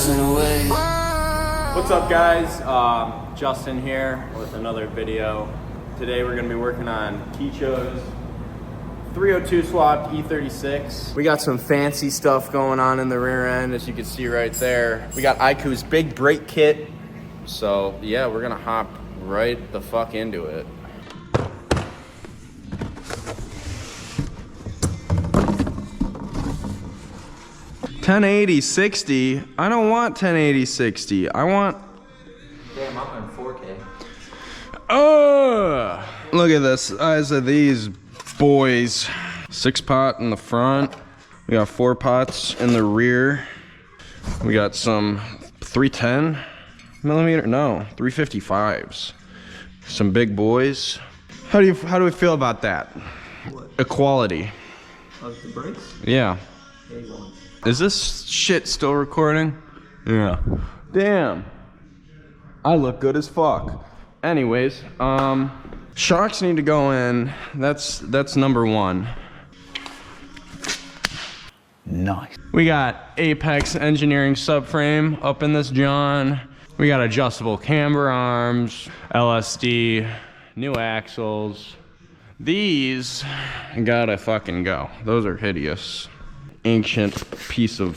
passing away. What's up, guys? Justin here with another video. Today we're gonna be working on ICOOH's 302 swapped E36. We got some fancy stuff going on in the rear end, as you can see right there. We got ICOOH's big brake kit. So yeah, we're gonna hop right the fuck into it. $1080/60. I don't want $1080/60. I want. Damn, I'm on 4K. Oh! Look at the size of these boys. 6-pot in the front. We got 4 pots in the rear. We got some 310 millimeter. No, 355s. Some big boys. How do we feel about that? What? Equality. Of the brakes? Yeah. A1. Is this shit still recording? Yeah. Damn. I look good as fuck. Anyways, shocks need to go in. That's number one. Nice. We got Apex Engineering subframe up in this John. We got adjustable camber arms, LSD, new axles. These gotta fucking go. Those are hideous. Ancient piece of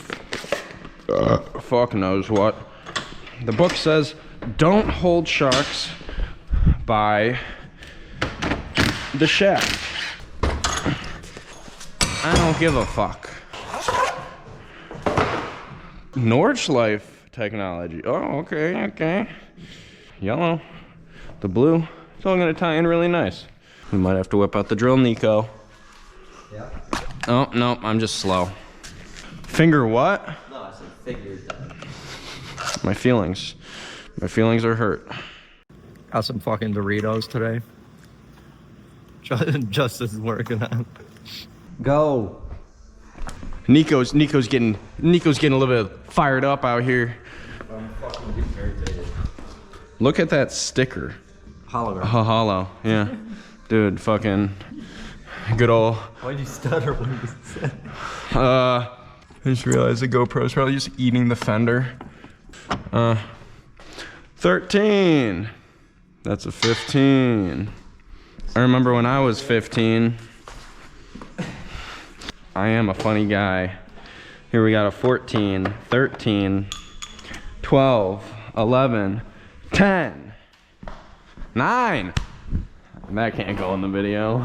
fuck knows what. The book says don't hold shocks by the shaft. I don't give a fuck. Nordschleife technology. Oh, okay. Yellow, the blue. It's all gonna tie in really nice. We might have to whip out the drill, Nico. Yeah. Oh, no, I'm just slow. Finger what? No, I said figured. My feelings. My feelings are hurt. Got some fucking Doritos today. Justin's working on. Go. Nico's getting a little bit fired up out here. I'm fucking getting irritated. Look at that sticker. Hologram. Hollow, yeah. Dude, fucking good old. Why'd you stutter when you said it? I just realized the GoPro's probably just eating the fender. 13. That's a 15. I remember when I was 15. I am a funny guy. Here we got a 14, 13, 12, 11, 10, 9. That can't go in the video.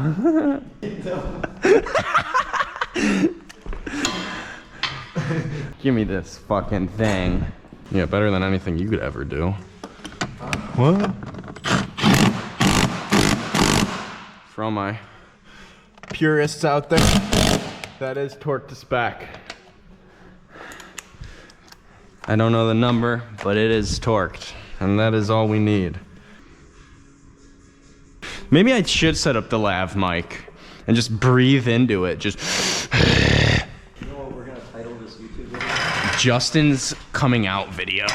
Give me this fucking thing. Yeah, better than anything you could ever do. What? For all my purists out there, that is torque to spec. I don't know the number, but it is torqued, and that is all we need. Maybe I should set up the lav mic and just breathe into it. Just. You know what we're gonna title this YouTube video? Justin's coming out video.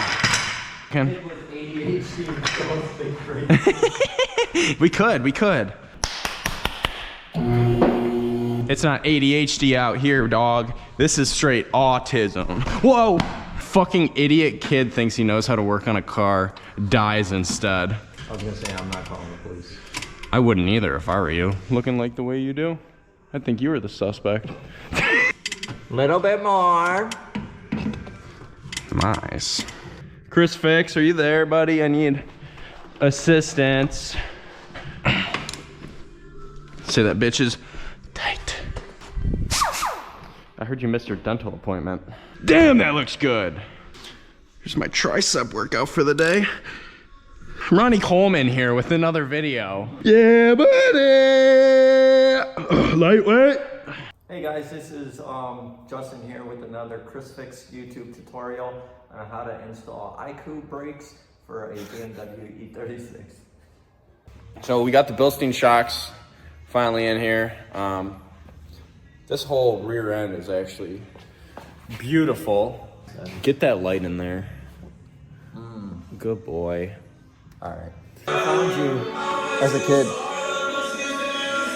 Kid with ADHD and so We could. It's not ADHD out here, dog. This is straight autism. Whoa! Fucking idiot kid thinks he knows how to work on a car, dies instead. I was gonna say I'm not calling the police. I wouldn't either if I were you. Looking like the way you do, I think you were the suspect. Little bit more. Nice. Chris Fix, are you there, buddy? I need assistance. Say that bitch is tight. I heard you missed your dental appointment. Damn, that looks good. Here's my tricep workout for the day. Ronnie Coleman here with another video. Yeah, buddy! Lightweight. Hey guys, this is Justin here with another Chris Fix YouTube tutorial on how to install ICOOH brakes for a BMW E36. So we got the Bilstein shocks finally in here. This whole rear end is actually beautiful. Get that light in there. Good boy. All right. I found you as a kid.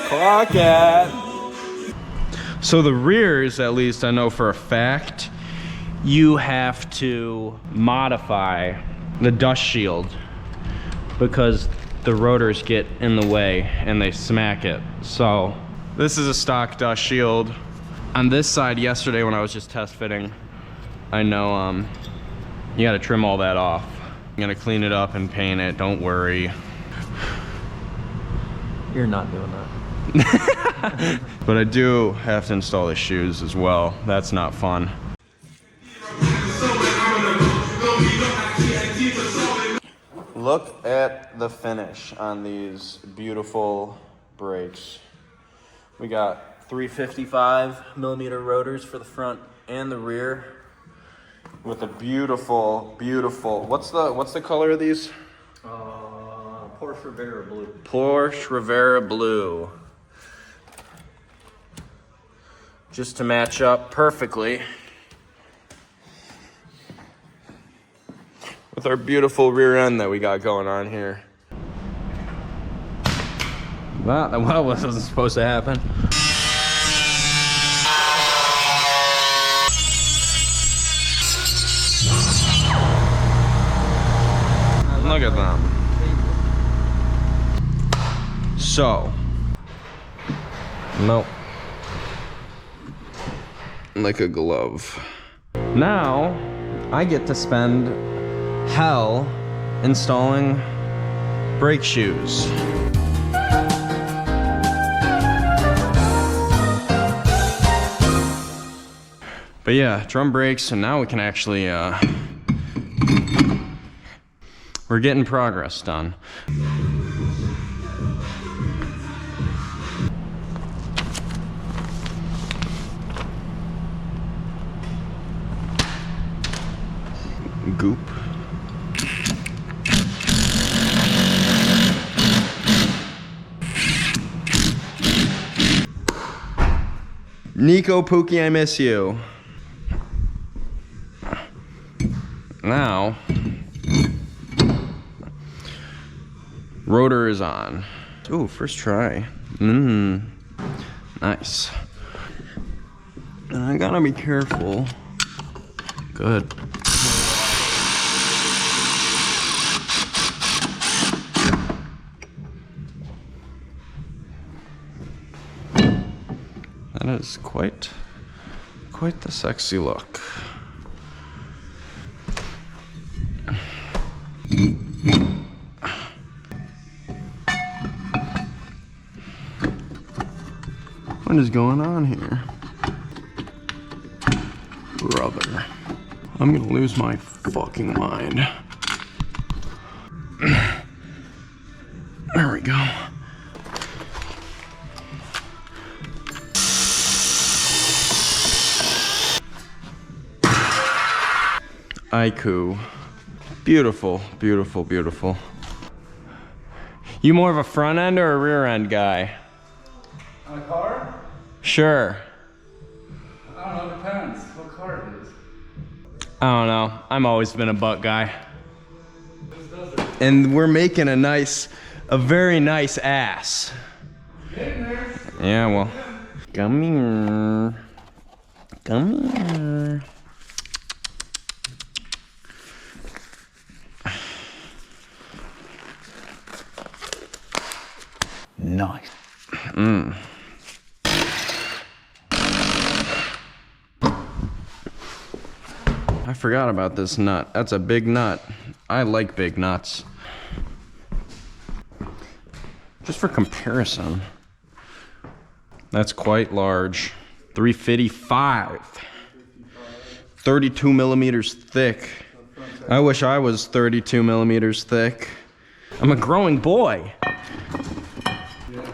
Crockett. So the rears, at least I know for a fact, you have to modify the dust shield because the rotors get in the way and they smack it. So this is a stock dust shield. On this side yesterday when I was just test fitting, I know you gotta trim all that off. I'm gonna clean it up and paint it, don't worry. You're not doing that. But I do have to install the shoes as well. That's not fun. Look at the finish on these beautiful brakes. We got 355 millimeter rotors for the front and the rear with a beautiful, beautiful, what's the color of these? Porsche Rivera Blue. Porsche Rivera Blue. Just to match up perfectly with our beautiful rear end that we got going on here. Well, that wasn't supposed to happen. Look at them. So, nope. Like a glove. Now, I get to spend hell installing brake shoes. But yeah, drum brakes, and now we can actually, we're getting progress done. Goop. Nico Pookie, I miss you. Now, rotor is on. Ooh, first try. Nice. And I gotta be careful. Good. That is quite the sexy look. What is going on here? Brother, I'm gonna lose my fucking mind. There we go. ICOOH. Beautiful, beautiful, beautiful. You more of a front end or a rear end guy? On a car? Sure. I don't know, it depends what car it is. I don't know. I'm always been a butt guy. And we're making a very nice ass. Getting there. Yeah, well. Come here. Come here. Nice. I forgot about this nut. That's a big nut. I like big nuts. Just for comparison, that's quite large. 355. 32 millimeters thick. I wish I was 32 millimeters thick. I'm a growing boy. Yeah.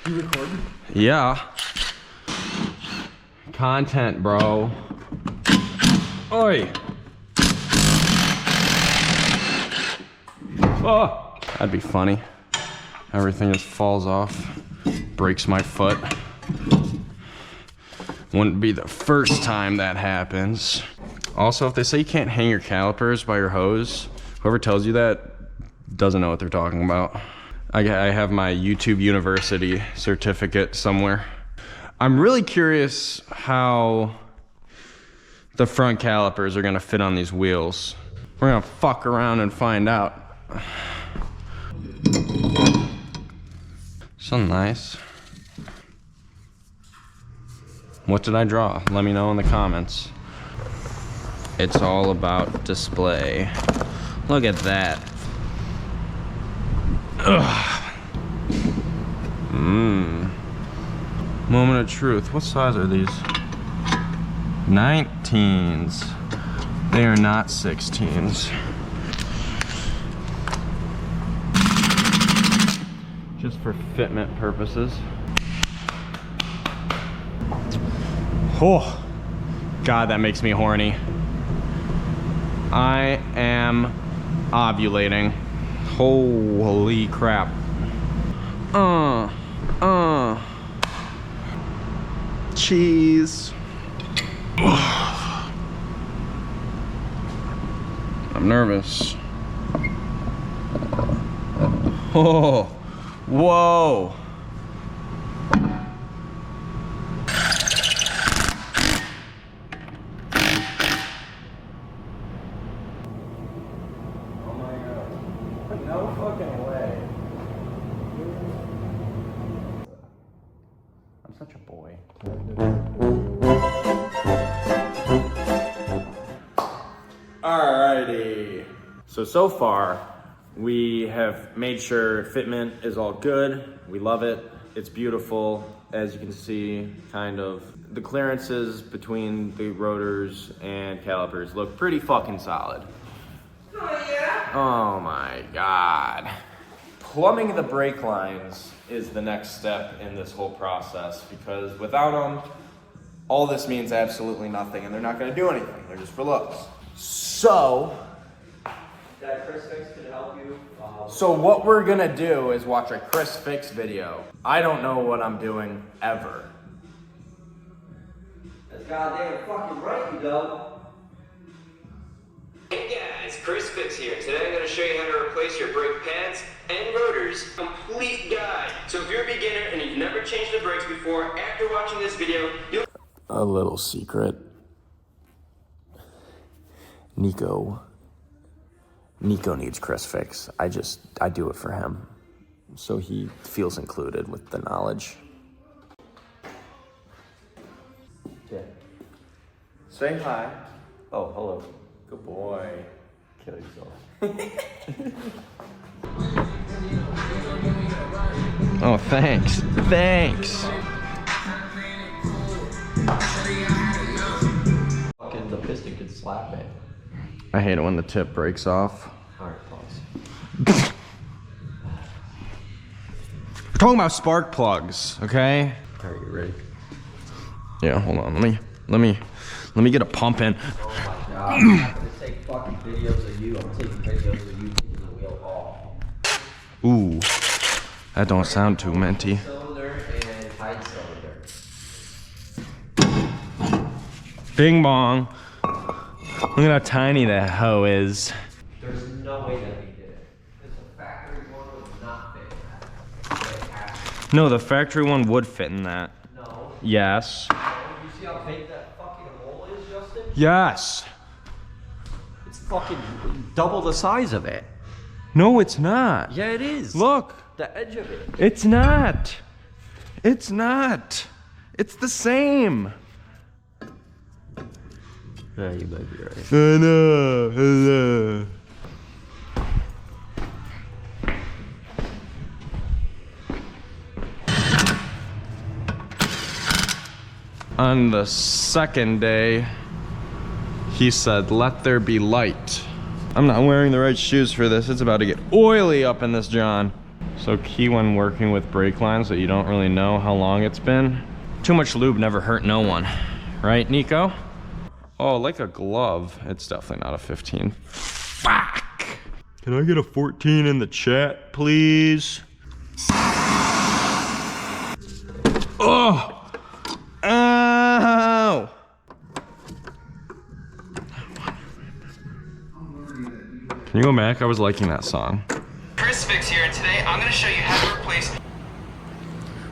You recording? Yeah. Content, bro. Oi. Oh, that'd be funny. Everything just falls off, breaks my foot. Wouldn't be the first time that happens. Also, if they say you can't hang your calipers by your hose, whoever tells you that doesn't know what they're talking about. I have my YouTube University certificate somewhere. I'm really curious how the front calipers are gonna fit on these wheels. We're gonna fuck around and find out. So nice. What did I draw? Let me know in the comments. It's all about display. Look at that. Ugh. Moment of truth. What size are these? 19s. They are not 16s. Just for fitment purposes. Oh, God, that makes me horny. I am ovulating. Holy crap. Cheese. I'm nervous. Oh, whoa. Oh my God. No fucking way. I'm such a boy. Alrighty. So far, we have made sure fitment is all good. We love it. It's beautiful. As you can see, kind of the clearances between the rotors and calipers look pretty fucking solid. Oh yeah? Oh my God. Plumbing the brake lines is the next step in this whole process, because without them, all this means absolutely nothing, and they're not gonna do anything. They're just for looks. So, That Chris Fix could help you. so what we're gonna do is watch a Chris Fix video. I don't know what I'm doing ever. That's goddamn fucking right, you don't. Hey guys, Chris Fix here. Today I'm going to show you how to replace your brake pads and rotors. Complete guide. So if you're a beginner and you've never changed the brakes before, after watching this video, you'll... A little secret. Nico needs Chris Fix. I do it for him. So he feels included with the knowledge. Yeah. Say hi. Oh, hello. Good boy. Kill yourself. Oh, thanks. Thanks. Fucking the piston could slap it. I hate it when the tip breaks off. Alright, pause. We're talking about spark plugs, okay? Are you ready? Yeah, hold on. Let me get a pump in. Oh my God. I'm not gonna take fucking videos of you. I'm taking videos of you taking the wheel off. Ooh, that don't sound too minty. Cylinder and tight cylinder. Bing bong. Look at how tiny that hoe is. There's no way that we did it. Because the factory one would not fit that. No, the factory one would fit in that. No. Yes. You see how big that fucking hole is, Justin? Yes. It's fucking double the size of it. No, it's not. Yeah, it is. Look. The edge of it. It's not. It's not. It's the same. Yeah, you might be right. I know. On the second day, he said, "Let there be light." I'm not wearing the right shoes for this. It's about to get oily up in this John. So key when working with brake lines that you don't really know how long it's been. Too much lube never hurt no one. Right, Nico? Oh, like a glove. It's definitely not a 15. Fuck! Can I get a 14 in the chat, please? Oh! Ow! Can you go back? I was liking that song. Chris Fix here, and today I'm going to show you how to replace...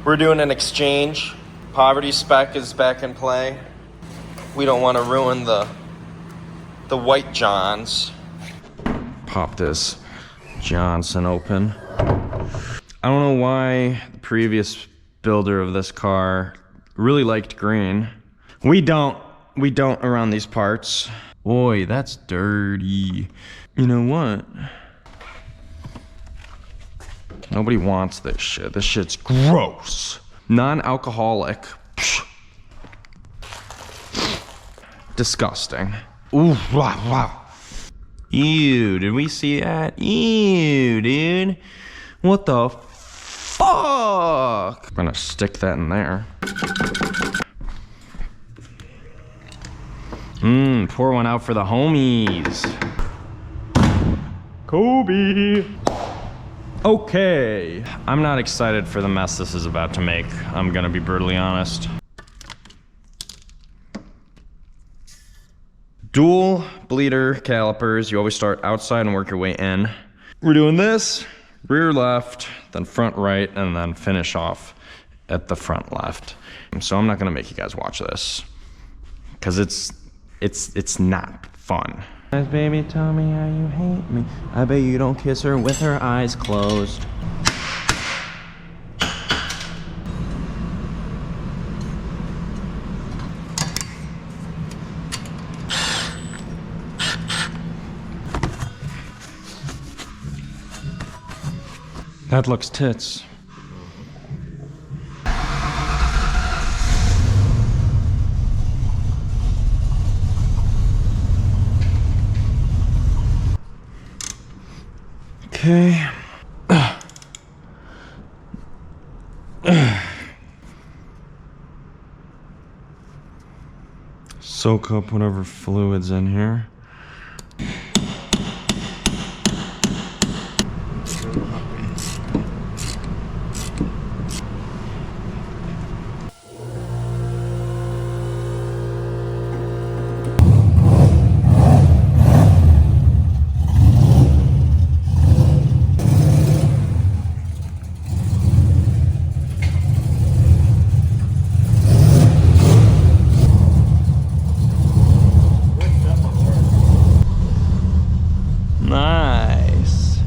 We're doing an exchange. Poverty spec is back in play. We don't want to ruin the the white Johns. Pop this Johnson open. I don't know why the previous builder of this car really liked green. We don't around these parts. Boy, that's dirty. You know what? Nobody wants this shit. This shit's gross. Non-alcoholic. Disgusting. Ooh, wow. Ew, did we see that? Ew, dude. What the fuck? I'm gonna stick that in there. Pour one out for the homies. Kobe. Okay. I'm not excited for the mess this is about to make. I'm gonna be brutally honest. Dual bleeder calipers. You always start outside and work your way in. We're doing this, rear left, then front right, and then finish off at the front left. So I'm not gonna make you guys watch this, because it's not fun. Baby, tell me how you hate me. I bet you don't kiss her with her eyes closed. That looks tits. Okay. Soak up whatever fluid's in here. Nice.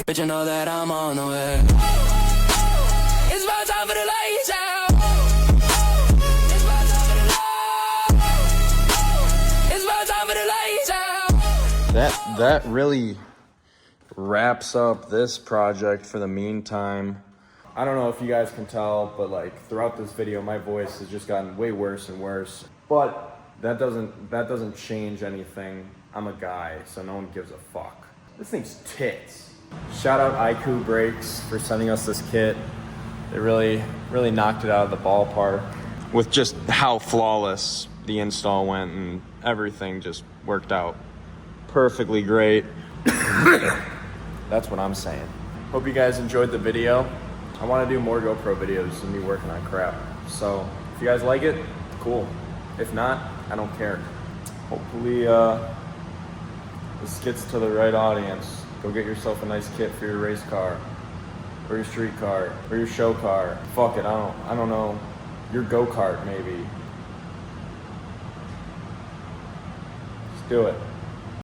But you know that I'm on the way. It's about time for the lights out. It's about time for the lights. It's about time for the lights out. That really wraps up this project for the meantime. I don't know if you guys can tell, but like throughout this video, my voice has just gotten way worse and worse. But that doesn't change anything. I'm a guy, so no one gives a fuck. This thing's tits. Shout out ICOOH Brakes for sending us this kit. They really knocked it out of the ballpark with just how flawless the install went, and everything just worked out perfectly great. That's what I'm saying. Hope you guys enjoyed the video. I want to do more GoPro videos and me working on crap. So if you guys like it, cool. If not, I don't care. Hopefully this gets to the right audience. Go get yourself a nice kit for your race car, or your street car, or your show car. Fuck it, I don't know. Your go-kart maybe. Just do it.